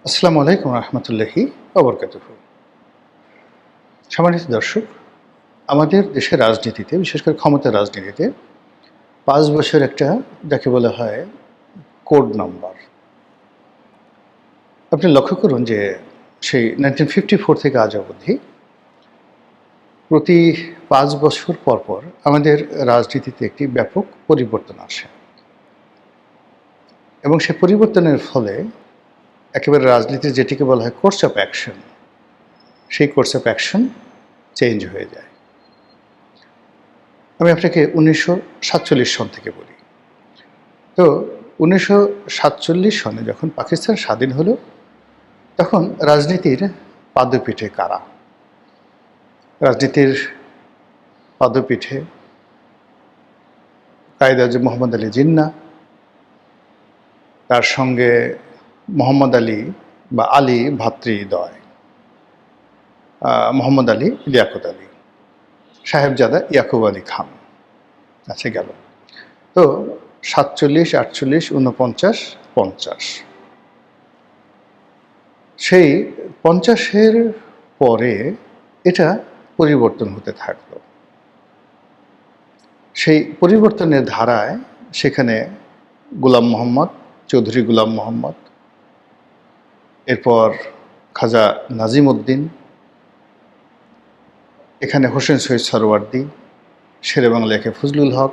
আসসালামু আলাইকুম রহমতুল্লাহি ওবরকাতুহু। সম্মানিত দর্শক, আমাদের দেশের রাজনীতিতে, বিশেষ করে ক্ষমতার রাজনীতিতে ৫ বছর একটা যাকে বলা হয় কোড নাম্বার। আপনি লক্ষ্য করুন যে সেই 1954 থেকে আজ অবধি প্রতি ৫ বছর পর পর আমাদের রাজনীতিতে একটি ব্যাপক পরিবর্তন আসে এবং সে পরিবর্তনের ফলে একেবারে রাজনীতির যেটিকে বলা হয় কোর্স অফ অ্যাকশন, সেই কোর্স অফ অ্যাকশন চেঞ্জ হয়ে যায়। আমি আপনাকে ১৯৪৭ সন থেকে বলি। তো ১৯৪৭ সনে যখন পাকিস্তান স্বাধীন হলো, তখন রাজনীতির পাদপীঠে কারা? রাজনীতির পাদপীঠে কায়েদ আজম মোহাম্মদ আলী জিন্নাহ, তার সঙ্গে মোহাম্মদ আলী বা আলী ভ্রাতৃদ্বয়, মোহাম্মদ আলী, লিয়াকত আলী, সাহেবজাদা ইয়াকুব আলী খান। আছে গেল। তো ৪৭, ৪৮, ৪৯, ৫০। সেই ৫০-এর পরে এটা পরিবর্তন হতে থাকলো। সেই পরিবর্তনের ধারায় সেখানে গোলাম মোহাম্মদ, চৌধুরী গোলাম মোহাম্মদ, এরপর খাজা নাজিম উদ্দিন, এখানে হোসেন শহীদ সরওয়ার্দী, শেরেবাংলা একে ফজলুল হক,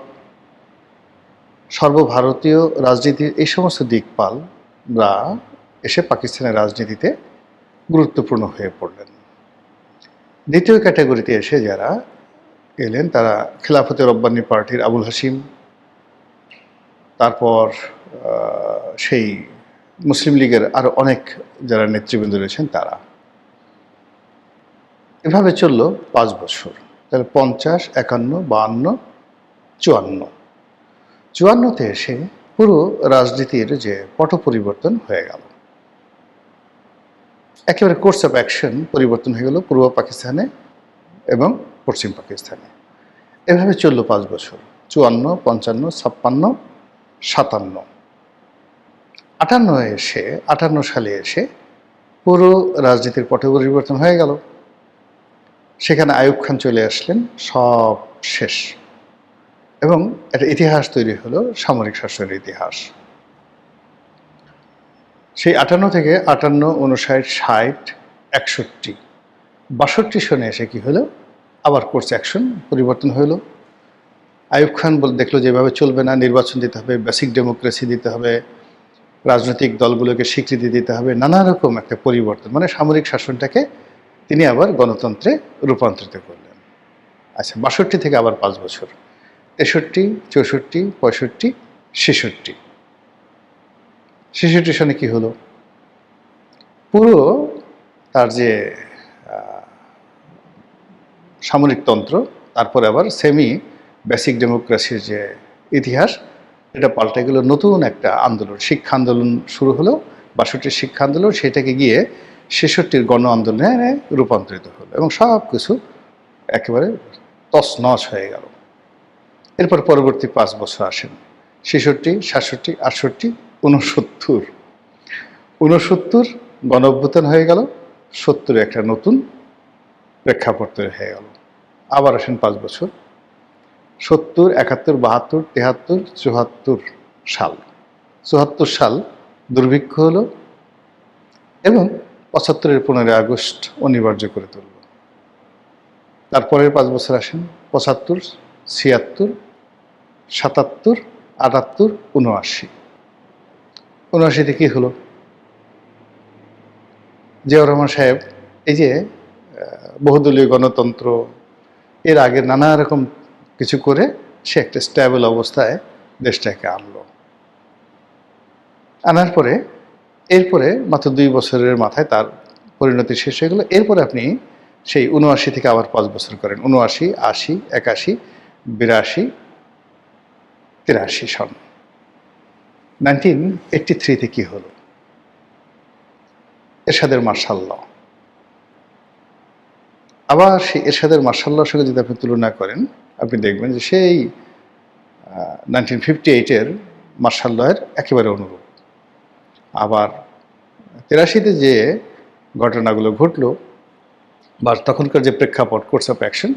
সর্বভারতীয় রাজনীতির এই সমস্ত দিকপালরা এসে পাকিস্তানের রাজনীতিতে গুরুত্বপূর্ণ হয়ে পড়লেন। দ্বিতীয় ক্যাটাগরিতে এসে যারা এলেন তারা খেলাফতে রব্বানী পার্টির আবুল হাসিম, তারপর সেই মুসলিম লীগের আরও অনেক যারা নেতৃবৃন্দ রয়েছেন তারা। এভাবে চলল ৫ বছর। তাহলে ৫০, ৫১, ৫২, ৫৪। ৫৪-তে এসে পুরো রাজনীতির যে পট পরিবর্তন হয়ে গেল। একেবারে কোর্স অফ অ্যাকশন পরিবর্তন হয়ে গেল পূর্ব পাকিস্তানে এবং পশ্চিম পাকিস্তানে। এভাবে চলল ৫ বছর। ৫৪, ৫৫, ৫৬, ৫৭। ৫৮ সালে এসে পুরো রাজনীতির পট পরিবর্তন হয়ে গেল। সেখানে আইয়ুব খান চলে আসলেন, সব শেষ। এবং একটা ইতিহাস তৈরি হলো, সামরিক শাসনের ইতিহাস। সেই ৫৮ থেকে ৫৮, ৫৯, ৬০, ৬১, ৬২ সনে এসে কি হলো, আবার কোর্স অ্যাকশন পরিবর্তন হলো। আইয়ুব খান দেখলো যে এভাবে চলবে না, নির্বাচন দিতে হবে, বেসিক ডেমোক্রেসি দিতে হবে, রাজনৈতিক দলগুলোকে স্বীকৃতি দিতে হবে, নানা রকম একটা পরিবর্তন, মানে সামরিক শাসনটাকে তিনি আবার গণতন্ত্রে রূপান্তরিত করলেন। আচ্ছা, ৬২ থেকে আবার ৫ বছর, ৬৩, ৬৪, ৬৫, ৬৬। ৬৬ সনে কি হলো, পুরো তার যে সামরিকতন্ত্র, তারপরে আবার সেমি বেসিক ডেমোক্রেসির যে ইতিহাস, এটা পাল্টে গেল। নতুন একটা আন্দোলন, শিক্ষা আন্দোলন শুরু হলো। ৬২ শিক্ষা আন্দোলন, সেটাকে গিয়ে ৬৬ গণ আন্দোলনে রূপান্তরিত হলো এবং সব কিছু একেবারে তছনছ হয়ে গেল। এরপর পরবর্তী ৫ বছর আসেন ৬৬, ৬৭, ৬৮, ৬৯। ৬৯ গণ অভ্যুত্থান হয়ে গেল। ৭০ একটা নতুন প্রেক্ষাপট তৈরি হয়ে গেল। আবার আসেন ৫ বছর, ৭০, ৭১, ৭২, ৭৩, ৭৪ সাল। ৭৪ সাল দুর্ভিক্ষ হলো এবং ৭৫-এর ১৫ই আগস্ট অনিবার্য করে তুলল। তারপরের ৫ বছর আসেন ৭৫, ৭৬, ৭৭, ৭৮, ৭৯। ৭৯-তে কী হলো, জিয়াউর রহমান সাহেব এই যে বহুদলীয় গণতন্ত্র, এর আগে নানা রকম কিছু করে সে একটা স্ট্যাবল অবস্থায় দেশটাকে আনলো। আনার পরে এরপরে মাত্র ২ বছরের মাথায় তার পরিণতি শেষ হয়ে গেল। এরপরে আপনি সেই ৭৯ থেকে আবার ৫ বছর করেন, ৭৯, ৮০, ৮১, ৮২, ৮৩ সন। 1983-তে কী হলো, এরশাদের মার্শাল ল। আবার সেই এরশাদের মার্শাল লর সঙ্গে যদি আপনি তুলনা করেন, আপনি দেখবেন যে সেই 1958-এর মার্শাল লয়ের একেবারে অনুরূপ। আবার 83-তে যে ঘটনাগুলো ঘটলো বা তখনকার যে প্রেক্ষাপট, কোর্স অফ অ্যাকশন,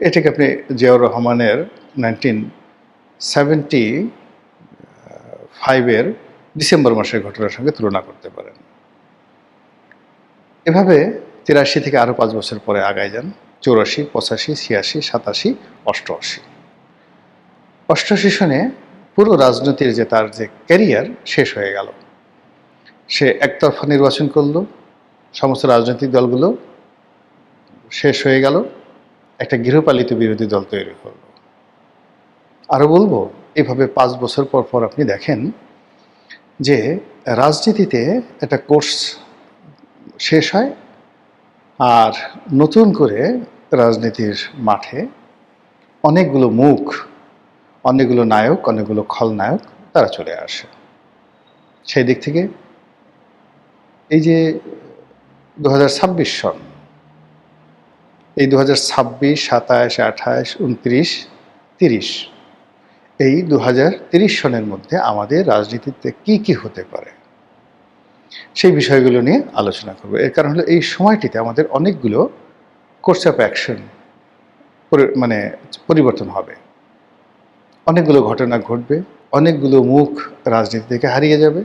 এটাকে আপনি জিয়াউর রহমানের 1975-এর ডিসেম্বর মাসের ঘটনার সঙ্গে তুলনা করতে পারেন। এভাবে 83 থেকে আরও 5 বছর পরে আগায় যান, 84, 85, 86, 87, 88। 88 সনে পুরো রাজনীতির যে তার যে ক্যারিয়ার শেষ হয়ে গেল। সে একতরফা নির্বাচন করলো, সমস্ত রাজনৈতিক দলগুলো শেষ হয়ে গেল, একটা গৃহপালিত বিরোধী দল তৈরি করলো। আরও বলবো, এভাবে 5 বছর পর পর আপনি দেখেন যে রাজনীতিতে একটা কোর্স শেষ হয় আর নতুন করে রাজনীতির মাঠে অনেকগুলো মুখ, অনেকগুলো নায়ক, অনেকগুলো খলনায়ক তারা চলে আসে। সেই দিক থেকে এই যে 2026 সন, এই 2026, 27, 28, 29, 30, এই 2030 সনের মধ্যে আমাদের রাজনীতিতে কি কি হতে পারে সেই বিষয়গুলো নিয়ে আলোচনা করব। এর কারণ হলো এই সময়টিতে আমাদের অনেকগুলো কোর্স অফ অ্যাকশন মানে পরিবর্তন হবে, অনেকগুলো ঘটনা ঘটবে, অনেকগুলো মুখ রাজনীতি থেকে হারিয়ে যাবে,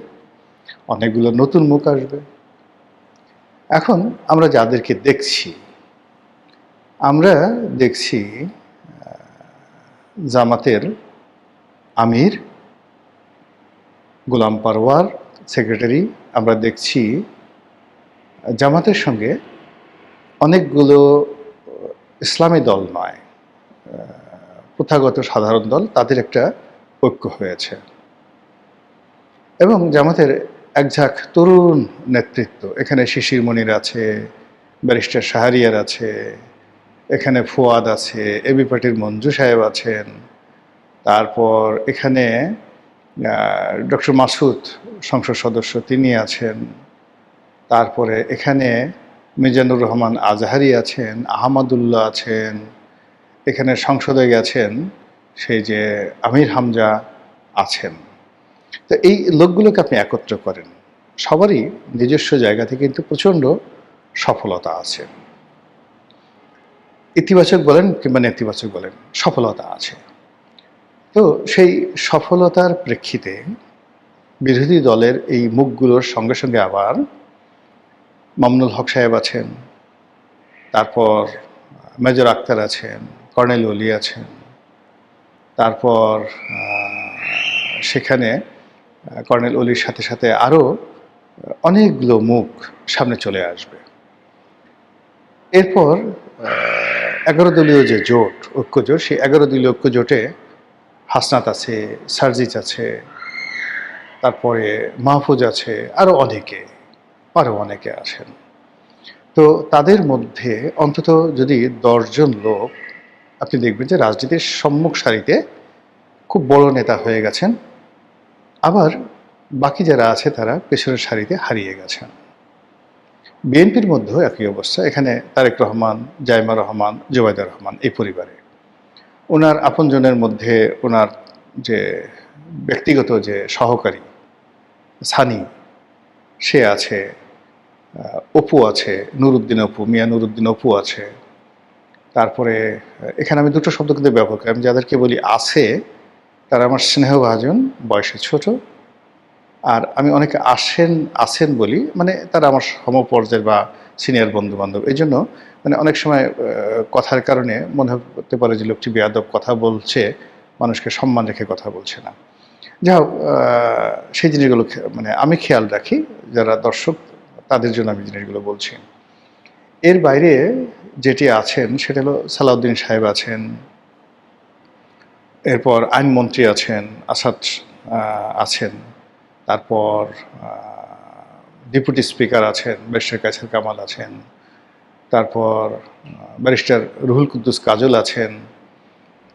অনেকগুলো নতুন মুখ আসবে। এখন আমরা যাদেরকে দেখছি, আমরা দেখছি জামাতের আমির গোলাম পারওয়ার সেক্রেটারি, আমরা দেখছি জামাতের সঙ্গে অনেকগুলো ইসলামী দল নয়, প্রথাগত সাধারণ দল, তাদের একটা ঐক্য হয়েছে এবং জামাতের একঝাঁক তরুণ নেতৃত্ব, এখানে শিশির মনির আছে, ব্যারিস্টার শাহরিয়ার আছে, এখানে ফুয়াদ আছে, এবি পার্টির মঞ্জু সাহেব আছেন, তারপর এখানে ডক্টর মাসুদ সংসদ সদস্য তিনি আছেন, তারপরে এখানে মিজানুর রহমান আজহারি আছেন, আহমদুল্লাহ আছেন, এখানে সংসদে গেছেন সেই যে আমির হামজা আছেন। তো এই লোকগুলোকে আপনি একত্র করেন, সবারই নিজস্ব জায়গা থেকে কিন্তু প্রচণ্ড সফলতা আছে, ইতিবাচক বলেন কিংবা নেতিবাচক বলেন, সফলতা আছে। তো সেই সফলতার প্রেক্ষিতে বিরোধী দলের এই মুখগুলোর সঙ্গে সঙ্গে আবার মামুনুল হক সাহেব আছেন, তারপর মেজর আক্তার আছেন, কর্নেল ওলি আছেন, তারপর সেখানে কর্নেল ওলির সাথে সাথে আরও অনেকগুলো মুখ সামনে চলে আসবে। এরপর 11 দলীয় যে জোট, ঐক্যজোট, সেই 11 দলীয় ঐক্যজোটে হাসনাত আছে, সার্জিস আছে, তারপরে মাহফুজ আছে, আরও অনেকে আছেন। তো তাদের মধ্যে অন্তত যদি 10 জন লোক আপনি দেখবেন যে রাজনীতির সম্মুখ সারিতে খুব বড় নেতা হয়ে গেছেন, আবার বাকি যারা আছে তারা পেছনের সারিতে হারিয়ে গেছেন। বিএনপির মধ্যেও একই অবস্থা, এখানে তারেক রহমান, জাইমা রহমান, জোবাইদা রহমান এই পরিবারে, ওনার আপনজনের মধ্যে ওনার যে ব্যক্তিগত যে সহকারী সানি সে আছে, অপু আছে, নুরুদ্দিন অপু, মিয়া নুরুদ্দিন অপু আছে। তারপরে এখানে আমি দুটো শব্দ কিন্তু ব্যবহার করি, আমি যাদেরকে বলি আছে তারা আমার স্নেহভাজন, বয়সে ছোট, আর আমি অনেকে আছেন বলি, মানে তারা আমার সমপর্যায়ের বা সিনিয়র বন্ধু বান্ধব। এই জন্য মানে অনেক সময় কথার কারণে মনে হতে পারে যে লোকটি বেয়াদব কথা বলছে, মানুষকে সম্মান রেখে কথা বলছে না। যাই হোক, সেই জিনিসগুলো মানে আমি খেয়াল রাখি, যারা দর্শক তাদের জন্য আমি জিনিসগুলো বলছি। এর বাইরে যেটি আছেন সেটা হলো সালাউদ্দিন সাহেব আছেন, এরপর আইনমন্ত্রী আছেন, আসাদ আছেন, তারপর ডেপুটি স্পিকার আছেন, ব্যারিস্টার কায়সার কামাল আছেন, তারপর ব্যারিস্টার রুহুল কুদ্দুস কাজল আছেন,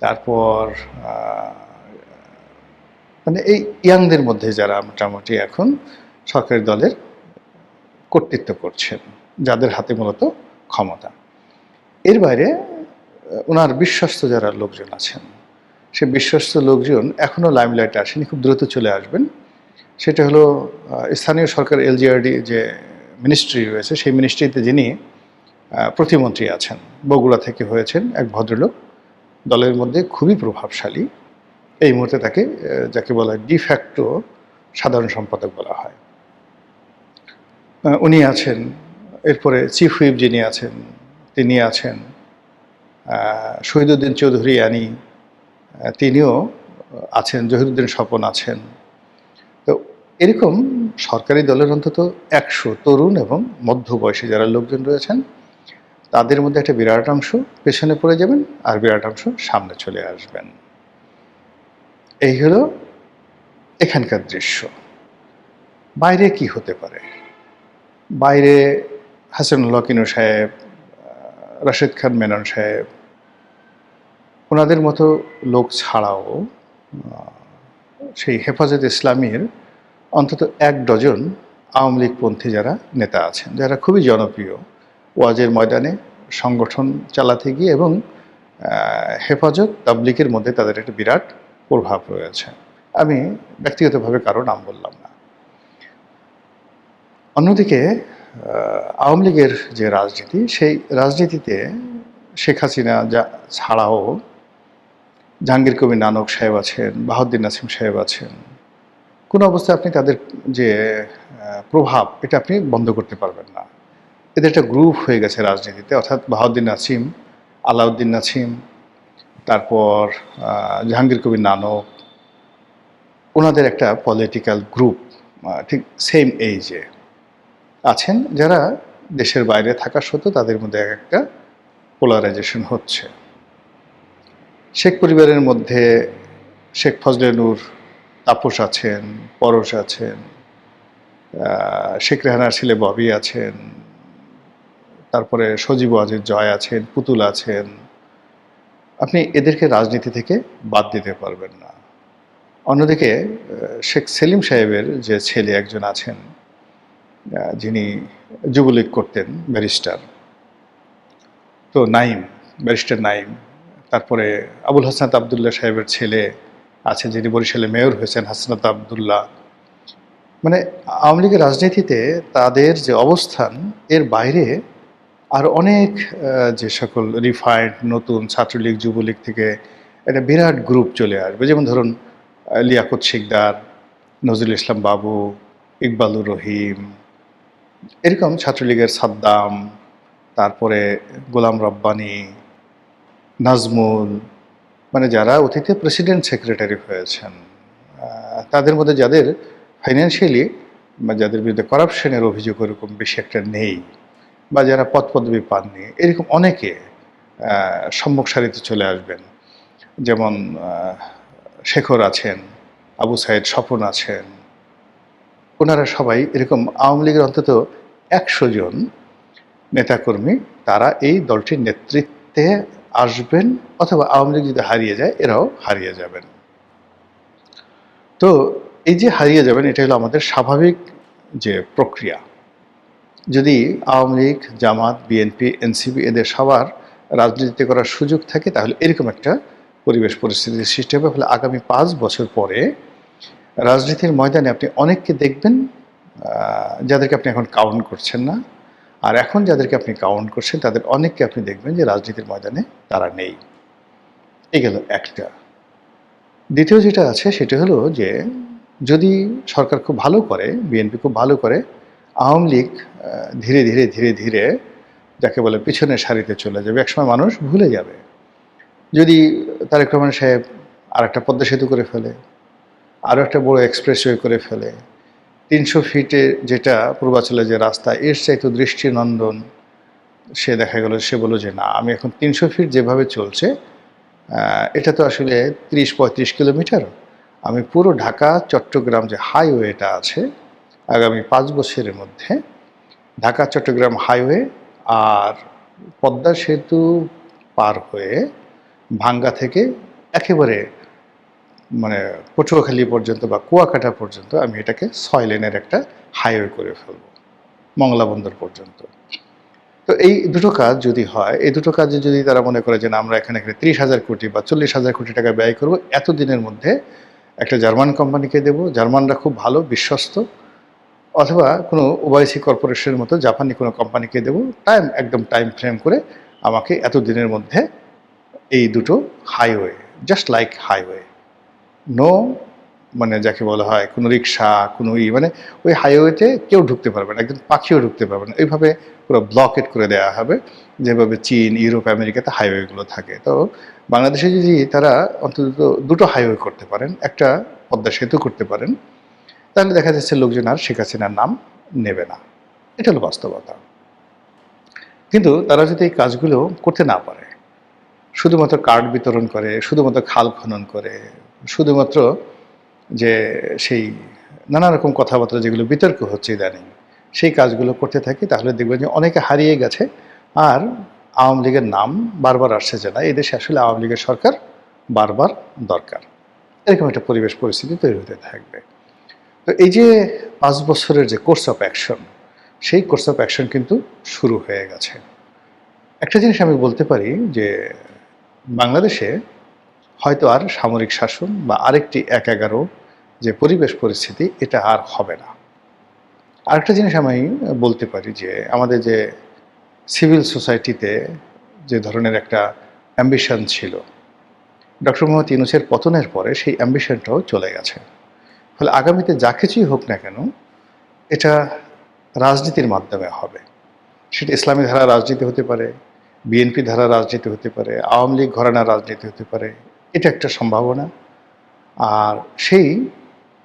তারপর মানে এই ইয়াংদের মধ্যে যারা মোটামুটি এখন সরকারি দলের কর্তৃত্ব করছেন, যাদের হাতে মূলত ক্ষমতা। এর বাইরে ওনার বিশ্বস্ত যারা লোকজন আছেন, সে বিশ্বস্ত লোকজন এখনও লাইমলাইটে আসেনি, খুব দ্রুত চলে আসবেন। সেটা হলো স্থানীয় সরকার এলজিআরডি যে মিনিস্ট্রি রয়েছে, সেই মিনিস্ট্রিতে যিনি প্রতিমন্ত্রী আছেন, বগুড়া থেকে হয়েছেন এক ভদ্রলোক, দলের মধ্যে খুবই প্রভাবশালী। এই মুহূর্তে তাকে যাকে বলা হয় ডিফ্যাক্টো সাধারণ সম্পাদক বলা হয়। উনি আছেন। এরপরে চিফ হুইপ যিনি আছেন তিনি আছেন। শহীদুদ্দিন চৌধুরী আনি তিনিও আছেন, জহিরুদ্দিন স্বপন আছেন। তো এরকম সরকারি দলের অন্তত 100 তরুণ এবং মধ্যবয়সী যারা লোকজন রয়েছেন, তাদের মধ্যে একটা বিরাট অংশ পেছনে পড়ে যাবেন আর বিরাট অংশ সামনে চলে আসবেন। এই হলো এখানকার দৃশ্য। বাইরে কি হতে পারে? বাইরে হাসানুল্লাহ কিনু সাহেব, রাশেদ খান মেনন সাহেব, ওনাদের মতো লোক ছাড়াও সেই হেফাজত ইসলামীর অন্তত 1 ডজন আওয়ামী লীগপন্থী যারা নেতা আছেন, যারা খুবই জনপ্রিয়, ওয়াজের ময়দানে সংগঠন চালাতে গিয়ে এবং হেফাজত তাবলিগের মধ্যে তাদের একটা বিরাট প্রভাব রয়েছে। আমি ব্যক্তিগতভাবে কারো নাম বললাম না। অন্যদিকে আওয়ামী লীগের যে রাজনীতি, সেই রাজনীতিতে শেখ হাসিনা ছাড়াও জাহাঙ্গীর কবির নানক সাহেব আছেন, বাহাউদ্দিন নাসিম সাহেব আছেন। কোনো অবস্থায় আপনি তাদের যে প্রভাব, এটা আপনি বন্ধ করতে পারবেন না। এদের একটা গ্রুপ হয়ে গেছে রাজনীতিতে, অর্থাৎ বাহাউদ্দিন নাসিম, আলাউদ্দিন নাসিম, তারপর জাহাঙ্গীর কবির নানক, ওনাদের একটা পলিটিক্যাল গ্রুপ ঠিক সেম এইজে আছেন, যারা দেশের বাইরে থাকা সত্ত্বেও তাদের মধ্যে একটা পোলারাইজেশন হচ্ছে। শেখ পরিবারের মধ্যে শেখ ফজলে নূর, তাপস আছেন, পরশ আছেন, শেখ রেহানার ছেলে ববি আছেন, তারপরে সজীব ওয়াজেদ জয় আছেন, পুতুল আছেন। আপনি এদেরকে রাজনীতি থেকে বাদ দিতে পারবেন না। অন্যদিকে শেখ সেলিম সাহেবের যে ছেলে একজন আছেন, যিনি যুবলীগ করতেন, ব্যারিস্টার, তো নাইম, ব্যারিস্টার নাইম। তারপরে আবুল হাসনাত আবদুল্লাহ সাহেবের ছেলে আছে, যিনি বরিশালে মেয়র হয়েছেন, হাসনাত আবদুল্লাহ। মানে আওয়ামী লীগের রাজনীতিতে তাদের যে অবস্থান, এর বাইরে আর অনেক যে সকল রিফাইন্ড নতুন ছাত্রলীগ যুবলীগ থেকে একটা বিরাট গ্রুপ চলে আসবে। যেমন ধরুন লিয়াকত শিকদার, নজরুল ইসলাম বাবু, ইকবালুর রহিম, এরকম ছাত্রলীগের সাদ্দাম, তারপরে গোলাম রব্বানী, নাজমুল, মানে যারা অতীতে প্রেসিডেন্ট সেক্রেটারি হয়েছেন, তাদের মধ্যে যাদের ফাইন্যান্সিয়ালি বা যাদের বিরুদ্ধে করাপশনের অভিযোগ ওরকম বেশি একটা নেই, বা যারা পদ পদবি পাননি, এরকম অনেকে সম্মুখ সারিতে চলে আসবেন। যেমন শেখর আছেন, আবু সাইদ স্বপন আছেন। ওনারা সবাই এরকম আওয়ামী লীগের অন্তত 100 জন নেতাকর্মী, তারা এই দলটির নেতৃত্বে আসবেন, অথবা আওয়ামী লীগ যদি হারিয়ে যায় এরাও হারিয়ে যাবেন। তো এই যে হারিয়ে যাবেন, এটা হলো আমাদের স্বাভাবিক যে প্রক্রিয়া। যদি আওয়ামী লীগ, জামাত, বিএনপি, এনসিপি এদের সবার রাজনীতি করার সুযোগ থাকে, তাহলে এরকম একটা পরিবেশ পরিস্থিতির সৃষ্টি হবে। ফলে আগামী 5 বছর পরে রাজনীতির ময়দানে আপনি অনেককে দেখবেন যাদেরকে আপনি এখন কাউন্ট করছেন না, আর এখন যাদেরকে আপনি কাউন্ট করছেন তাদের অনেককে আপনি দেখবেন যে রাজনীতির ময়দানে তারা নেই। এই গেল একটা। দ্বিতীয় যেটা আছে সেটা হলো যে, যদি সরকার খুব ভালো করে, বিএনপি খুব ভালো করে, আওয়ামী লীগ ধীরে ধীরে ধীরে ধীরে যাকে বলে পিছনের সারিতে চলে যাবে, একসময় মানুষ ভুলে যাবে। যদি তারেক রহমান সাহেব আর একটা পদ্মা সেতু করে ফেলে, আরও একটা বড় এক্সপ্রেসওয়ে করে ফেলে, 300 ফিটে যেটা পূর্বাঞ্চলে যে রাস্তা, এর চাইতে দৃষ্টিনন্দন, সে দেখা গেল সে বলল যে না, আমি এখন 300 ফিট যেভাবে চলছে এটা তো আসলে 30-35 কিলোমিটার, আমি পুরো ঢাকা চট্টগ্রাম যে হাইওয়েটা আছে, আগামী 5 বছরের মধ্যে ঢাকা চট্টগ্রাম হাইওয়ে আর পদ্মা সেতু পার হয়ে ভাঙ্গা থেকে একেবারে মানে পটুয়াখালী পর্যন্ত বা কুয়াকাটা পর্যন্ত আমি এটাকে 6 লেনের একটা হাইওয়ে করে ফেলব, মংলা বন্দর পর্যন্ত। তো এই দুটো কাজ যদি হয়, এই দুটো কাজে যদি তারা মনে করে যে না, আমরা এখানে 30,000 কোটি বা 40,000 কোটি টাকা ব্যয় করব, এতদিনের মধ্যে একটা জার্মান কোম্পানিকে দেব, জার্মানরা খুব ভালো, বিশ্বস্ত, অথবা কোনো ওআইসি কর্পোরেশনের মতো জাপানি কোনো কোম্পানিকে দেবো, একদম টাইম ফ্রেম করে আমাকে এত দিনের মধ্যে এই দুটো highway, just like highway, no মানে যাকে বলা হয় কোনো রিক্সা কোনো মানে ওই হাইওয়েতে কেউ ঢুকতে পারবে না, একদম পাখিও ঢুকতে পারবে না, এইভাবে পুরো ব্লকেট করে দেওয়া হবে যেভাবে চীন, ইউরোপ, আমেরিকাতে হাইওয়েগুলো থাকে। তো বাংলাদেশে যদি তারা অন্তত দুটো হাইওয়ে করতে পারেন, একটা পদ্মা সেতু করতে পারেন, তাহলে দেখা যাচ্ছে লোকজন আর শেখ হাসিনার নাম নেবে না। এটা হলো বাস্তবতা। কিন্তু তারা যদি এই কাজগুলো করতে না পারে, শুধুমাত্র কার্ড বিতরণ করে, শুধুমাত্র খাল খনন করে, শুধুমাত্র যে সেই নানা রকম কথাবার্তা যেগুলো বিতর্ক হচ্ছে ইদানিং, সেই কাজগুলো করতে থাকি, তাহলে দেখবেন যে অনেকে হারিয়ে গেছে। আর আওয়ামী লীগের নাম বারবার আসছে যে না, এদেশে আসলে আওয়ামী লীগের সরকার বারবার দরকার, এরকম একটা পরিবেশ পরিস্থিতি তৈরি হতে থাকবে। তো এই যে 5 বছরের যে কোর্স অফ অ্যাকশন, সেই কোর্স অফ অ্যাকশন কিন্তু শুরু হয়ে গেছে। একটা জিনিস আমি বলতে পারি যে বাংলাদেশে হয়তো আর সামরিক শাসন বা আরেকটি 1-11 যে পরিবেশ পরিস্থিতি, এটা আর হবে না। আরেকটা জিনিস আমি বলতে পারি যে আমাদের যে সিভিল সোসাইটিতে যে ধরনের একটা অ্যাম্বিশন ছিল, ডক্টর মোহাম্মদ ইউনূসের পতনের পরে সেই অ্যাম্বিশনটাও চলে গেছে। ফলে আগামীতে যা কিছুই হোক না কেন, এটা রাজনীতির মাধ্যমে হবে। সেটা ইসলামী ধারা রাজনীতি হতে পারে, বিএনপি ধারা রাজনীতি হতে পারে, আওয়ামী লীগ ঘরানার রাজনীতি হতে পারে, এটা একটা সম্ভাবনা। আর সেই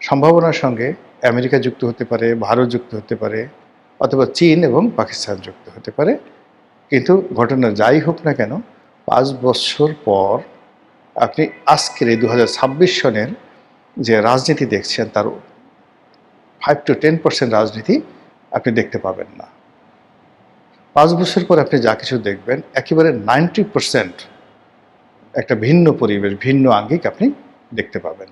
সম্ভাবনার সঙ্গে আমেরিকা যুক্ত হতে পারে, ভারত যুক্ত হতে পারে, অথবা চীন এবং পাকিস্তান যুক্ত হতে পারে। কিন্তু ঘটনা যাই হোক না কেন, 5 বছর পর আপনি আজকের এই 2026 সনের যে রাজনীতি দেখছেন, তার 5 to 10% রাজনীতি আপনি দেখতে পাবেন না। 5 বছর পর আপনি যা কিছু দেখবেন, একেবারে 90% একটা ভিন্ন পরিবেশ, ভিন্ন আঙ্গিক আপনি দেখতে পাবেন।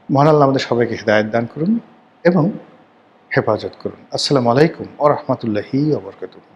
মহান আল্লাহ আমাদের সবাইকে হিদায়াত দান করুন এবং হেফাজত করুন। আসসালামু আলাইকুম ওয়া রাহমাতুল্লাহি ওয়া বারাকাতুহু।